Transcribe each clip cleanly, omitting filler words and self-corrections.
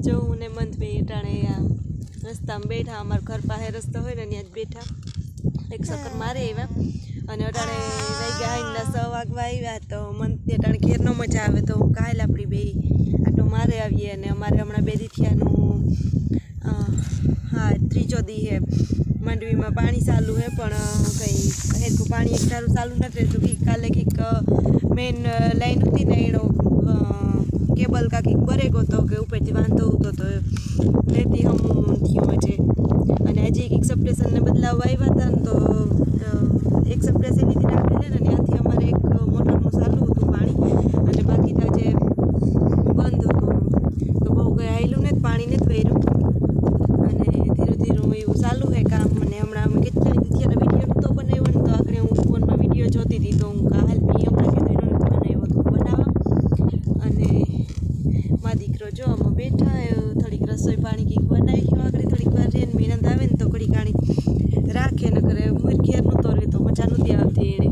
जो ने मंथ बेटाणे रस्ता में बैठा अमर घर पासे रस्तो होय ने ત્યાં જ બેઠા એક ચક્કર મારે આવ્યા અને અટાણે વાગ્યા આઈના 6 વાગવા આવ્યા તો મંથને અટાણે ઘેર નો મજા આવે તો કાલ આપણી બે આટો મારે આવીએ અને અમારે હમણાં બે દી થયાનું હા ત્રીજો દી હે માંડવીમાં પાણી ચાલુ હે પણ કંઈ હેરકું પાણી એક ધારું ચાલુ નથી રહેતું કે કાલે કંઈક મેઇન લાઈન હતી ને એનો કેબલ કાંઈક બરેગો હતો કે ઉપરથી વાંધો હતો તો તેથી હમ થયું છે અને હજી એક સબસ્ટેશનને બદલાવવા આવ્યા હતા ને તો એક સબસ્ટેશન નીચે નાખેલે ને ત્યાંથી અમારે એક મોટરનું ચાલુ હતું પાણી અને બાકી તો જે બંધ હતું તો બહુ કંઈ આવેલું ને પાણી નથી ભર્યું અને ધીરે ધીરે એવું ચાલુ છે કામ અને હમણાં અમે કેટલા દીધીના વિડીયો નહોતો બનાવ્યો ને તો આખરે હું ફોનમાં વિડીયો જોતી હતી તો હું હાલ બી હમણાં કીધું એનો નથી બનાવ્યો તો બનાવવા અને મારા દીકરો જો અમે બેઠા થોડીક રસોઈ પાણી કંઈક બનાવી ગયો આગળ થોડીક વાર રહીને મહેનત આવે ને તો ઘડી કાણી રાખે ન કરે ઘેર નહોતો રહે તો મજા નહોતી આવતી એને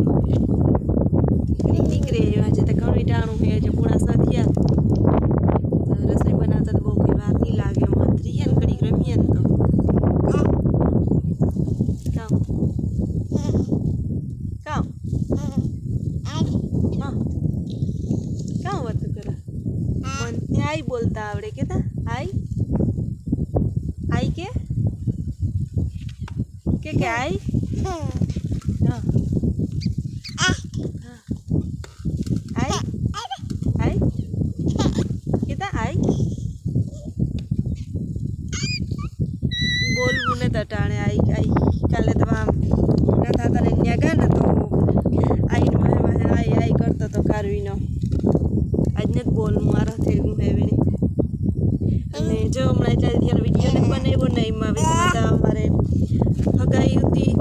નીકળે આજે તો ઘણું ટાણું છે જે પૂણા સાથિયા રસોઈ બનાવતા તો બહુ કંઈ વાર નહીં લાગે મત રહીએ ને ઘડીક રમીએ ને તો કામ કામ હા કામ વાત કરે મને આઈ બોલતા આવડે કેતા આઈ આઈ કે આઈ હા આઈ આઈ કેતા આઈ બોલવું ને તટાણે આઈ આઈ કાલે તો આમ ના થતા ને ત્યાં ગયા ને તો આઈને મારે આઈ આઈ કરતો તો કારવીનો આજને જ બોલવું મારા થયું હેવીને અને જો હમણાં એટલા ત્યાંનો વિડીયો ને બનાવ્યો ને એમાં બધા અમારે હગાઈ હતી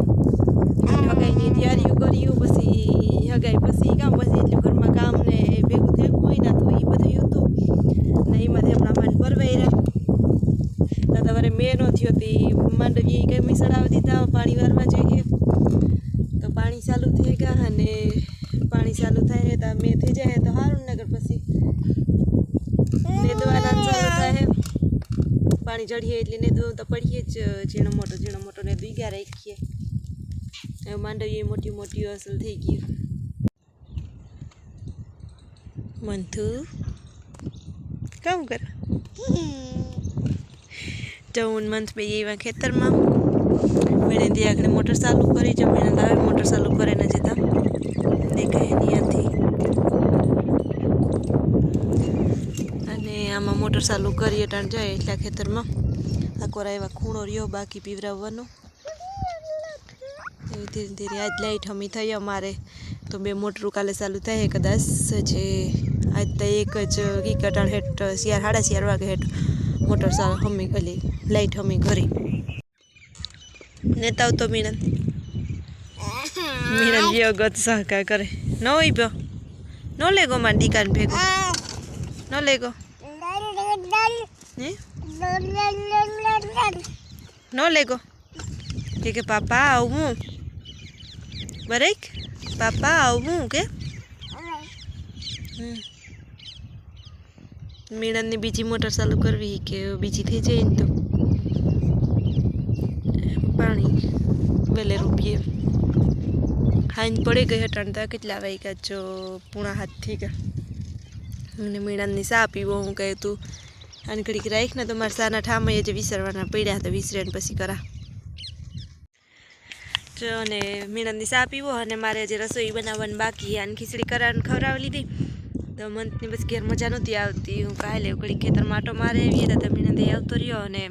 અને હગાઈની તૈયારીઓ કર્યું પછી હગાઈ પછી કામ પછી એટલું ઘરમાં કામ ને ભેગું થયું હોય ને તો એ બધું હતું ને એમાંથી હમણાં માંડ ભરવાઈ રહ્યા તો તમારે મેનો થયો હતી માંડવી કંઈ સડાવી દીધા પાણી વારવા જોઈએ તો પાણી ચાલુ થઈ ગયા અને પાણી ચાલુ થાય તો મેં થઈ જાય તો સારું નગર પછી નેદવાના ચાલુ થાય પાણી ચડીએ એટલે નેદવું તો પડીએ જ ઝીણો મોટો ને બીગા રાખીએ હવે માંડવી મોટી મોટી અસલ થઈ ગયું મંથુ કામ કર જવું મંથ બે એવા ખેતરમાં મેળે ત્યાં આગળ મોટર ચાલુ કરી જમીને આવે મોટર ચાલુ કરે ને જતા દેખાય ત્યાંથી અને આમાં મોટર ચાલુ કરીએ ટાણ જાય એટલા ખેતરમાં આકોરા એવા ખૂણો રહ્યો બાકી પીવરાવવાનો એવી ધીરે ધીરે આજ લાઈટ હમી થઈ અમારે તો બે મોટરું કાલે ચાલુ થાય કદાચ જે આજ તો એક જ કીકટાણ હેઠ 4:30 વાગે હેઠ મોટર હમી ગલી લાઈટ હમી ઘરી નેતા આવતો મીણન જેવો ગત સહકાર કરે ન હોય પ્યો ન લેગો માર દીકાને ભેગો ન લેગો હે ન લેગો કે પાપા આવું બરેક પાપા આવું કે મીણનની બીજી મોટર ચાલુ કરવી કે બીજી થઈ જાય ને તો પાણી વેલે રૂપિયે હાઈન પડી ગઈ હટાણ તો કેટલા વાગ્યા જો 6:30 થઈ ગયા અને મીણાની સા પીવો હું કહે તું અને ઘડીક રાખ ને તો મારા સાના ઠામય જે વિસરવાના પડ્યા તો વિસરે ને પછી કરા જો અને મીણાની સા પીવો અને મારે જે રસોઈ બનાવવાની બાકી અને ખીચડી કરાવીને ખવડાવી લીધી તો મંથની બસ ઘેર મજા નહોતી આવતી હું કાલે ઘડીક ખેતરમાં આટો મારે આવીએ તો મીણાદે આવતો રહ્યો અને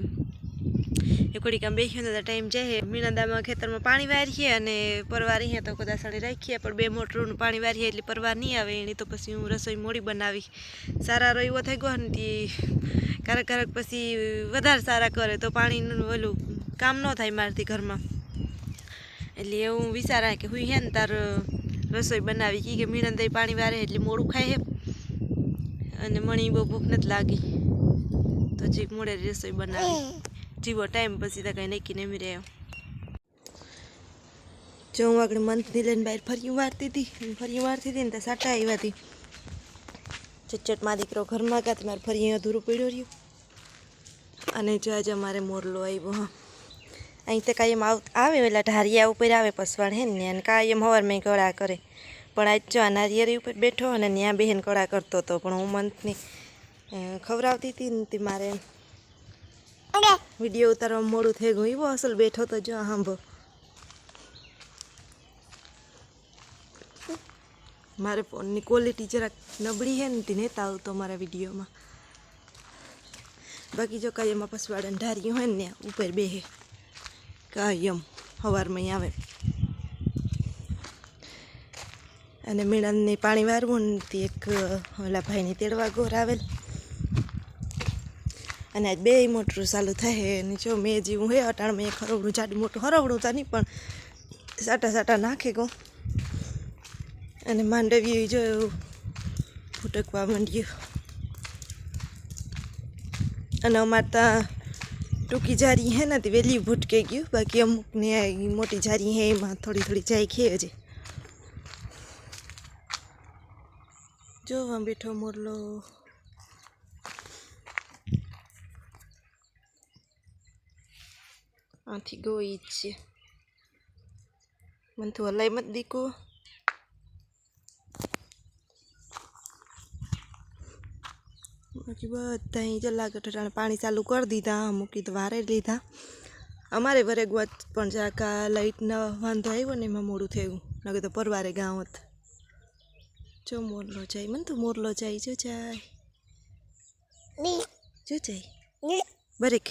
એ ઘડીક આમ બેસ્યો તો ટાઈમ જાય મીણાદામાં ખેતરમાં પાણી વારીએ અને પરવાર અહીંયા તો કદાચ સાડી રાખીએ પણ બે મોટરનું પાણી વારીએ એટલે પરવાર નહીં આવે એની તો પછી હું રસોઈ મોડી બનાવી સારા એવો થઈ ગયો ને ક્યારેક પછી વધારે સારા કરે તો પાણીનું ઓલું કામ ન થાય મારથી ઘરમાં એટલે એવું વિચારા કે હું હે ને તાર રસોઈ બનાવી કે મીણાદે પાણી વારે એટલે મોડું ખાય હે અને મણી બહુ ભૂખ નથી લાગી તો જીક મોડે રસોઈ બનાવી જીવો ટાઈમ પછી તો કંઈ નક્કી નહીં રહ્યો જો હું આગળ મંથની લઈને બહાર ફરી વારતી હતી ને તો સાટા આવ્યા હતી ચટચટ માં દીકરો ઘરમાં ગયા મારે ફરી અધૂરું પડ્યો રહ્યું અને જો આજે અમારે મોરલો આવ્યો. હા, અહીં તો કાયમ આવે એટલે ઢારિયા ઉપર આવે પસવાડ હે ને, અને કાયમ હવારમાં કળા કરે. પણ આજ જો આ નારિયેરી ઉપર બેઠો અને ત્યાં બહેન કળા કરતો હતો. પણ હું મંથની ખવડાવતી હતી ને તે મારે વિડીયો ઉતારવા મોડું થઈ ગયું. એવો અસલ બેઠો તો જો સાંભળો. મારે ફોનની ક્વોલિટી જરાક નબળી છે ને તે નહોતા આવતો મારા વિડીયોમાં. બાકી જો કાયમ પસવાડે ઢાર્યું હોય ને ઉપર બેહે કાયમ સવારમાં આવે. અને મીણાને પાણી વારવું ને તે એક ઓલા ભાઈની તેડવા ગોર આવેલ. અને આજ બે મોટરું ચાલુ થાય. અને જો મેં જેવું હે અટાણમાં એક હરવડું જાડું મોટું હરવડું તો નહીં પણ સાટા સાટા નાખે ગો. અને માંડવી જો ફૂટકવા માંડ્યું. અને અમારે ત્યાં ટૂંકી જારી હે ને તે વહેલી ભૂટકે ગયું. બાકી અમુકને મોટી જારી હે એમાં થોડી થોડી જાય ખે હજી. જો આમ બેઠો મોરલો. આથી ગોઈ જ છે. મને તો હલાઈ મત દીકો. બાકી બધા અહીં જ લાગે ઠાણે પાણી ચાલુ કરી દીધા. મૂકી તો વારે લીધા. અમારે વરે ગોત પણ જાકા લાઈટનો વાંધો આવ્યો ને એમાં મોડું થયું. નકે તો પરવારે ગામ હતું. જો મોરલો જાય. મને તો મોરલો જાય. જો જાય જો જાય બરેક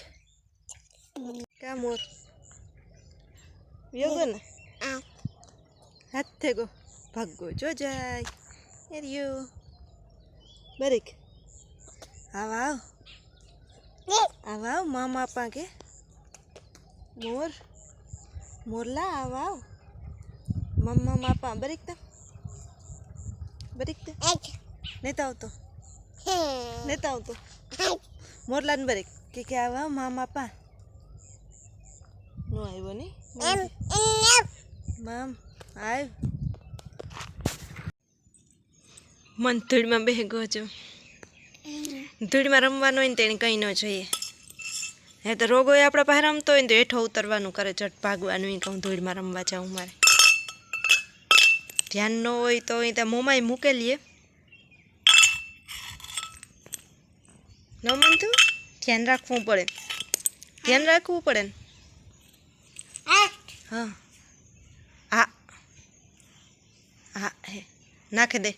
કા મોર યોગો ને હાથ થેગો ભાગો. જો જાય એરિયો બરેક. આવ આવ આવ આવ મામા પા કે મોર મોરલા આવ આવ મમ્મા માપા બરેક તા બરેક તા નેતા આવતો નેતા આવતો મોરલા ને બરેક કે આવ આવ મામા પા નો આવ્યો ને મામ આવ મન ધૂળમાં બેહી ગયો છો. ધૂળમાં રમવાનું હોય ને તેને કંઈ ન જોઈએ. હે તો રોગો એ આપણા પાસે રમતો હોય ને તો હેઠો ઉતરવાનું કરે. ચટ ભાગવાનું એ કહું ધૂળમાં રમવા જાઉં. મારે ધ્યાન ન હોય તો અહીં ત્યાં મોંમાં મૂકેલીએ ન મનતું. ધ્યાન રાખવું પડે. ધ્યાન રાખવું પડે ને. હા હા હા હે નાખી દે.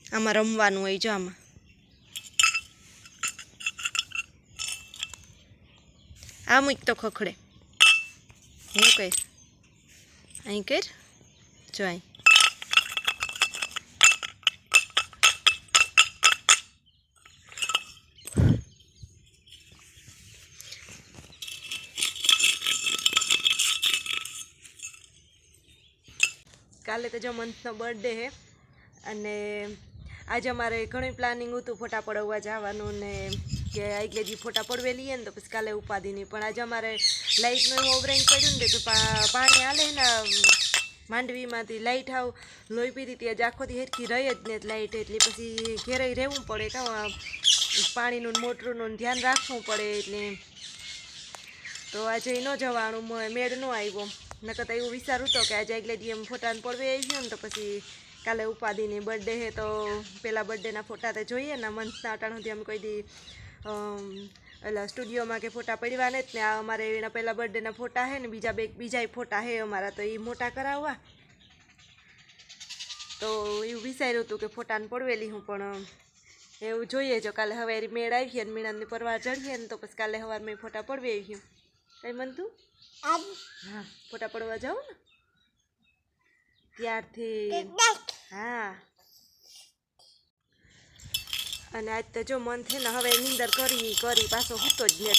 આમાં રમવાનું હોય. જો આમાં આ મૂક તો ખખડે. હું કર અહીં કર. જો અહીં કાલે તો જો મંથનો બર્થડે હે. અને આજે અમારે ઘણી પ્લાનિંગ હતું ફોટા પડવા જવાનું ને કે આગલે દી ફોટા પડવેલી ને તો પછી કાલે ઉપાધિ નહીં. પણ આજે અમારે લાઇટનું એવું ઓવરેન્જ પડ્યું ને તો પાણી હાલે ને માંડવીમાંથી લાઇટ આવ લોહી પીધી હતી. આજે આખોથી હેરખી રહી જ ને લાઇટ. એટલે પછી ઘેરાઈ રહેવું પડે. કાં પાણીનું મોટરનું ધ્યાન રાખવું પડે. એટલે તો આજે ન જવાનું મેળ ન આવ્યો. નકર તો એવું વિચારું તો કે આજે આગલે દી એમ ફોટાને પડવે આવી ગયો ને તો પછી કાલે ઉપાધિની બર્થડે હે તો પહેલાં બર્થડેના ફોટા તો જોઈએ ને. મંથના અટાણ સુધી અમે કોઈ દી એટલે સ્ટુડિયોમાં કે ફોટા પડવા ને જ ને. આ અમારે એના પહેલાં બર્થડેના ફોટા હે ને બીજા ફોટા હે અમારા. તો એ મોટા કરાવવા તો એવું વિચાર્યું હતું કે ફોટાને પડવેલી હું. પણ એવું જોઈએ જો કાલે હવે મેળ આવીએ ને મીણાની પરવાર ચડીએ ને તો પછી કાલે સવારમાં ફોટા પડવે આવી ગયું. કઈ મનતું હા ફોટા પડવા જાઉં ને ત્યારથી. હા અને આજ તો જો મન છે ને હવે નીંદર કરી પાછો હૂતો જ ને.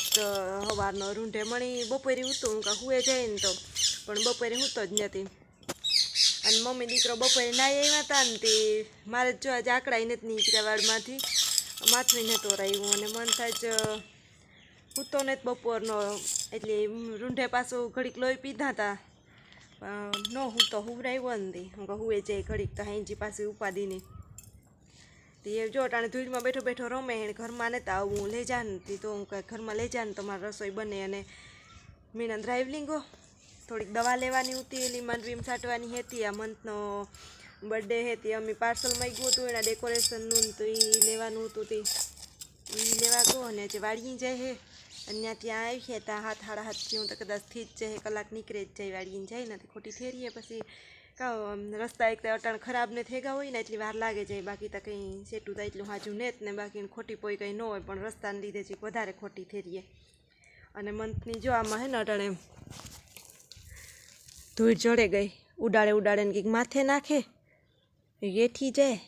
સવારનો રૂંઢે મણી બપોરે હૂતું. હું કાં હુએ જાય ને તો પણ બપોરે હૂતો જ નથી. અને મમ્મી દીકરો બપોરે નાહી આવ્યા હતા ને તે મારે જો આજે આકડાઈ નથી નીકળ્યા વાળમાંથી. માથું નહોતો રાખ્યું અને મન થાય જ હૂતો ને બપોરનો. એટલે રૂંઢે પાછું ઘડીક લોહી પીધા હતા. ન હૂતો હુવરાવ્યો નથી. હું કહું હુએ જાય ઘડીક તો હાંજી પાછી ઉપાધિ નહીં. તે જો અટાણે ધૂળમાં બેઠો બેઠો રમે એને ઘરમાં નહોતા આવું હું લઈ જા નથી તો હું કાંઈ ઘરમાં લઈ જા ને તમારે રસોઈ બને અને મીના ડ્રાઇવલિંગો થોડીક દવા લેવાની હતી એલી માંડવીમ છાંટવાની હતી આ મંથનો બર્થડે હતી અમે પાર્સલ માંગ્યું હતું એના ડેકોરેશનનું તો એ લેવાનું હતું તે એ લેવા ગયો અને જે વાળીએ જાય હે અને ત્યાં આવી છે ત્યાં 7:30 થયું તો કદાચ થી જ જાય કલાક નીકળે જ જાય વાળીને જાય ને ખોટી થેરીએ પછી રસ્તા એક તો અટાણ ખરાબ ને થઈ ગયા હોય ને એટલી વાર લાગે જાય બાકી તો કંઈ સેટું થાય એટલું હાજુ ને જ ને બાકી ખોટી પોઈ કંઈ ન હોય પણ રસ્તાને લીધે છે વધારે ખોટી થેરીએ અને મંથની જો આમાં હે ને અટાણે ધૂળ ચડે ગઈ ઉડાડે ને કંઈક માથે નાખે એઠી જાય